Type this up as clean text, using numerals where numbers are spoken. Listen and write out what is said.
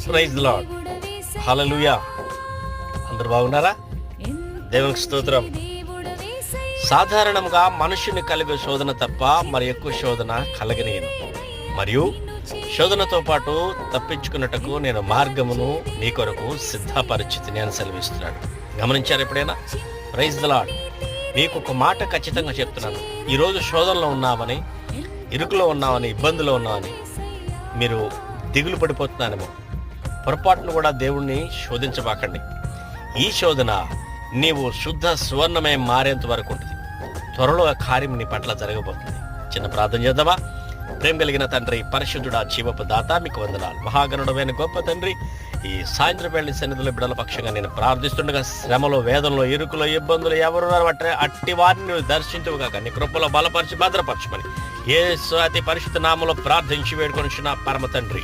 Praise the lord. హల్లెలూయా. అందరూ బాగున్నారా? దేవునికి స్తోత్రం. సాధారణంగా మనుషుని కలిగే శోధన తప్ప మరి ఎక్కువ శోధన కలగనేను, మరియు శోధనతో పాటు తప్పించుకున్నట్టుకు నేను మార్గమును నీ కొరకు సిద్ధపరిచితిని అని సెలవిస్తున్నాడు. గమనించారు ఎప్పుడైనా? Praise the Lord. మీకు ఒక మాట ఖచ్చితంగా చెప్తున్నాను. ఈరోజు శోధనలో ఉన్నామని, ఇరుకులో ఉన్నామని, ఇబ్బందులో ఉన్నామని మీరు దిగులు పడిపోతున్నానేమో. పొరపాటును కూడా దేవుణ్ణి శోధించబాకండి. ఈ శోధన నీవు శుద్ధ సువర్ణమై మారేంత వరకు ఉంటుంది. త్వరలో ఆ కార్యం నీ పట్ల జరగబోతుంది. చిన్న ప్రార్థన చేద్దామా? ప్రేమ కలిగిన తండ్రి, పరిశుద్ధుడా, జీవపు దాత, మీకు వందనాలు. మహాగణుడమైన గొప్ప తండ్రి, ఈ సాయంత్రం వేళ సన్నిధిలో బిడ్డల పక్షంగా నేను ప్రార్థిస్తుండగా శ్రమలో, వేదనలో, ఇరుకులో, ఇబ్బందులు ఎవరున్నారు అట్టి వారిని నువ్వు దర్శించవు కాక నీ కృపలో బలపరిచి భద్రపరచమని యేసు అతి పరిశుద్ధ నామములో ప్రార్థించి వేడుకొనుచున్న పరమ తండ్రి.